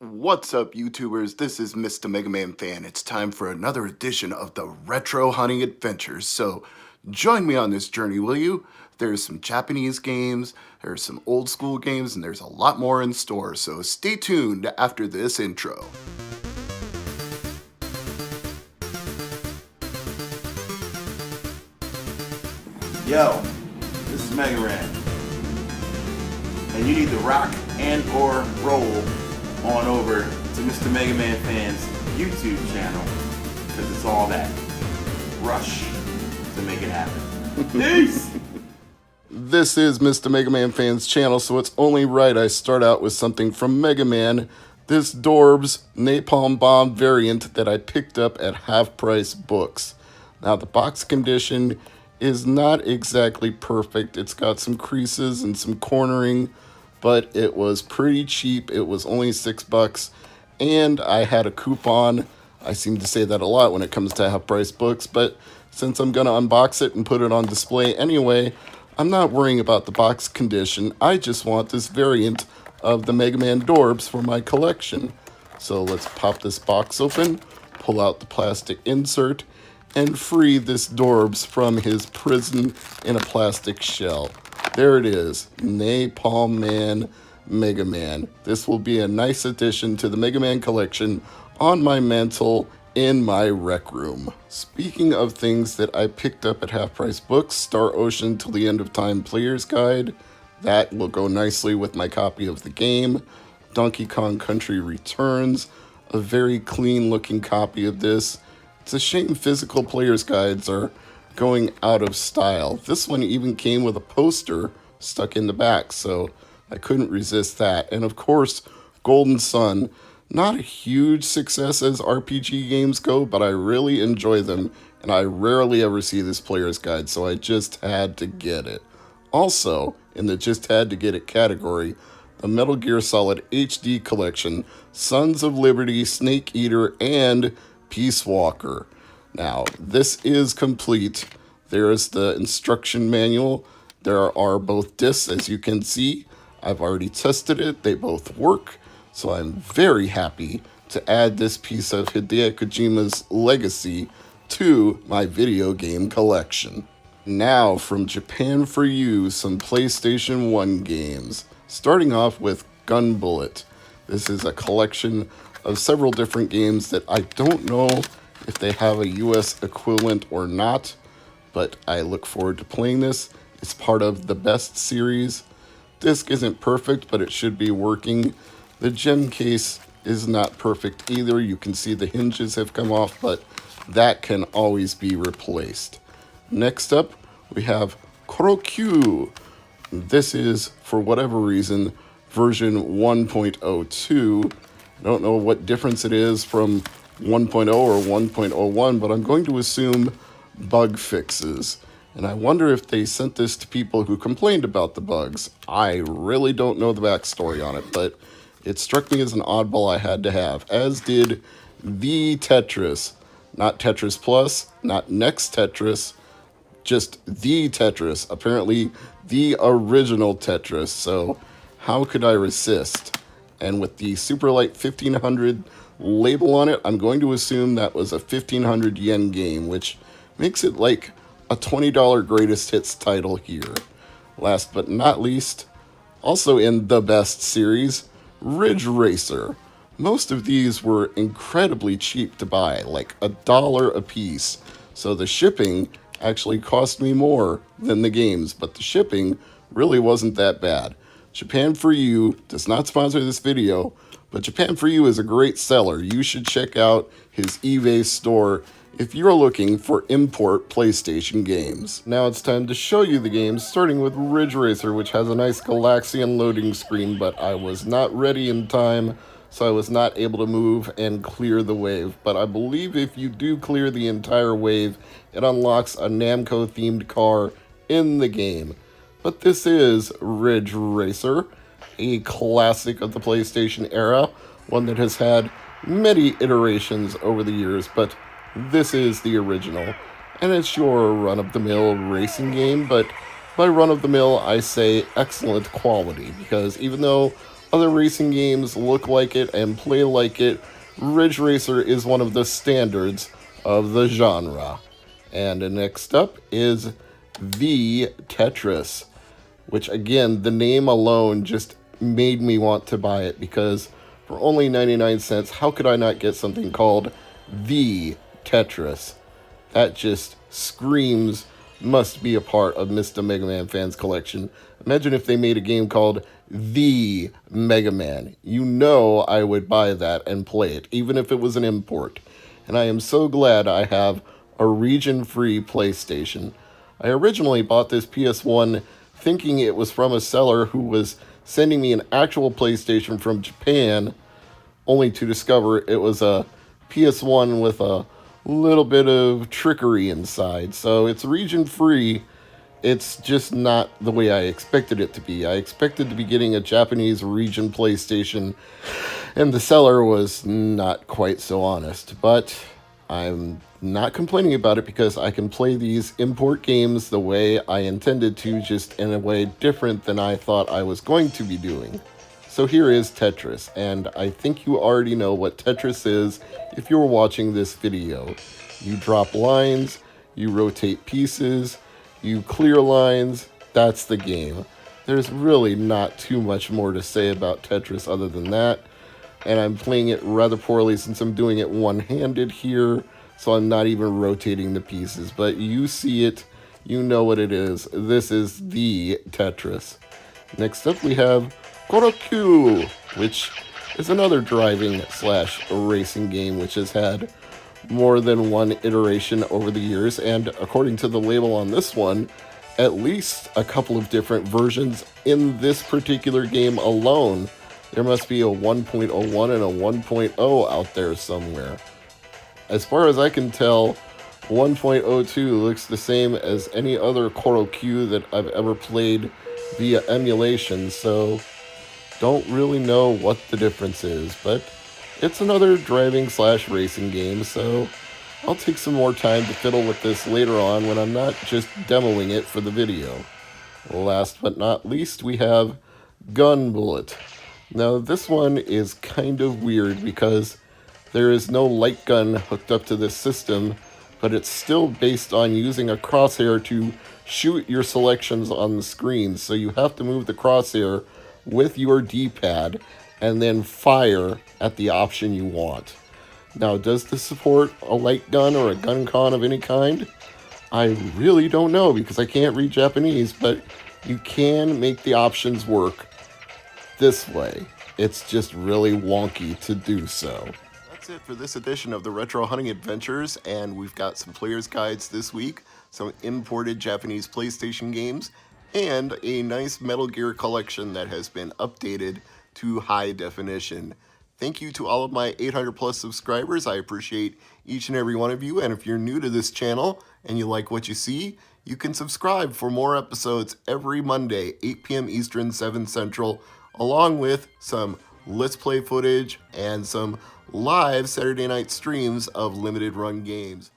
What's up, YouTubers? This is Mr. MegaManFan. It's time for another edition of the Retro Hunting Adventures. So join me on this journey, will you? There's some Japanese games, there's some old school games, and there's a lot more in store. So stay tuned after this intro. Yo, this is MegaRan, and you need to rock and or roll on over to Mr. MegaManFan's YouTube channel, because it's all that rush to make it happen. Peace! This is Mr. MegaManFan's channel, so it's only right I start out with something from Mega Man, this Dorbs Napalm Bomb variant that I picked up at half-price books. Now, the box condition is not exactly perfect. It's got some creases and some cornering, but it was pretty cheap. It was only $6, and I had a coupon. I seem to say that a lot when it comes to half-price books, but since I'm going to unbox it and put it on display anyway, I'm not worrying about the box condition. I just want this variant of the Mega Man Dorbs for my collection. So let's pop this box open, pull out the plastic insert, and free this Dorbs from his prison in a plastic shell. There it is, Napalm Man Mega Man. This will be a nice addition to the Mega Man collection on my mantle in my rec room. Speaking of things that I picked up at half-price books, Star Ocean Till the End of Time Player's Guide. That will go nicely with my copy of the game. Donkey Kong Country Returns, a very clean looking copy of this. It's a shame physical player's guides are going out of style. This one even came with a poster stuck in the back, so I couldn't resist that. And of course, Golden Sun. Not a huge success as RPG games go, but I really enjoy them, and I rarely ever see this player's guide, so I just had to get it. Also, in the just had to get it category, the Metal Gear Solid HD collection, Sons of Liberty, Snake Eater, and Peace Walker. Now, this is complete. There is the instruction manual. There are both discs, as you can see. I've already tested it. They both work. So I'm very happy to add this piece of Hideo Kojima's legacy to my video game collection. Now, from Japan for you, some PlayStation 1 games. Starting off with Gun Bullet. This is a collection of several different games that I don't know if they have a US equivalent or not, but I look forward to playing this. It's part of the Best series. Disc isn't perfect, but it should be working. The gem case is not perfect either. You can see the hinges have come off, but that can always be replaced. Next up, we have Korokyu. This is, for whatever reason, version 1.02. I don't know what difference it is from 1.0 or 1.01, but I'm going to assume bug fixes. And I wonder if they sent this to people who complained about the bugs. I really don't know the backstory on it, but it struck me as an oddball I had to have, as did the Tetris. Not Tetris Plus, not Next Tetris, just the Tetris. Apparently, the original Tetris. So how could I resist? And with the Superlight 1500 label on it, I'm going to assume that was a 1500 yen game, which makes it like a $20 greatest hits title here. Last but not least, also in the Best series, Ridge Racer. Most of these were incredibly cheap to buy, like $1 a piece. So the shipping actually cost me more than the games, but the shipping really wasn't that bad. Japan for You does not sponsor this video, but Japan for You is a great seller. You should check out his eBay store if you're looking for import PlayStation games. Now it's time to show you the games, starting with Ridge Racer, which has a nice Galaxian loading screen, but I was not ready in time, so I was not able to move and clear the wave. But I believe if you do clear the entire wave, it unlocks a Namco-themed car in the game. But this is Ridge Racer, a classic of the PlayStation era, one that has had many iterations over the years, but this is the original, and it's your run-of-the-mill racing game, but by run-of-the-mill, I say excellent quality, because even though other racing games look like it and play like it, Ridge Racer is one of the standards of the genre. And next up is the Tetris, which again, the name alone just made me want to buy it because for only 99 cents, how could I not get something called the Tetris? That just screams must be a part of Mr. Mega Man Fan's collection. Imagine if they made a game called The Mega Man. You know I would buy that and play it, even if it was an import. And I am so glad I have a region-free PlayStation. I originally bought this PS1 thinking it was from a seller who was sending me an actual PlayStation from Japan, only to discover it was a PS1 with a little bit of trickery inside. So it's region free. It's just not the way I expected it to be. I expected to be getting a Japanese region PlayStation, and the seller was not quite so honest. But I'm not complaining about it because I can play these import games the way I intended to, just in a way different than I thought I was going to be doing. So here is Tetris, and I think you already know what Tetris is if you're watching this video. You drop lines, you rotate pieces, you clear lines, that's the game. There's really not too much more to say about Tetris other than that, and I'm playing it rather poorly since I'm doing it one-handed here, so I'm not even rotating the pieces, but you see it, you know what it is. This is the Tetris. Next up we have Korokyu, which is another driving / racing game which has had more than one iteration over the years, and according to the label on this one, at least a couple of different versions in this particular game alone. There must be a 1.01 and a 1.0 out there somewhere. As far as I can tell, 1.02 looks the same as any other Korokyu that I've ever played via emulation, so don't really know what the difference is, but it's another driving / racing game, so I'll take some more time to fiddle with this later on when I'm not just demoing it for the video. Last but not least, we have Gun Bullet. Now this one is kind of weird because there is no light gun hooked up to this system, but it's still based on using a crosshair to shoot your selections on the screen, so you have to move the crosshair with your D-pad and then fire at the option you want. Now, does this support a light gun or a gun con of any kind? I really don't know because I can't read Japanese, but you can make the options work this way. It's just really wonky to do so. That's it for this edition of the Retro Hunting Adventures, and we've got some player's guides this week, some imported Japanese PlayStation games, and a nice Metal Gear collection that has been updated to high definition. Thank you to all of my 800 plus subscribers. I appreciate each and every one of you, and if you're new to this channel and you like what you see, you can subscribe for more episodes every Monday, 8 p.m. Eastern, 7 Central, along with some Let's Play footage and some live Saturday night streams of limited run games.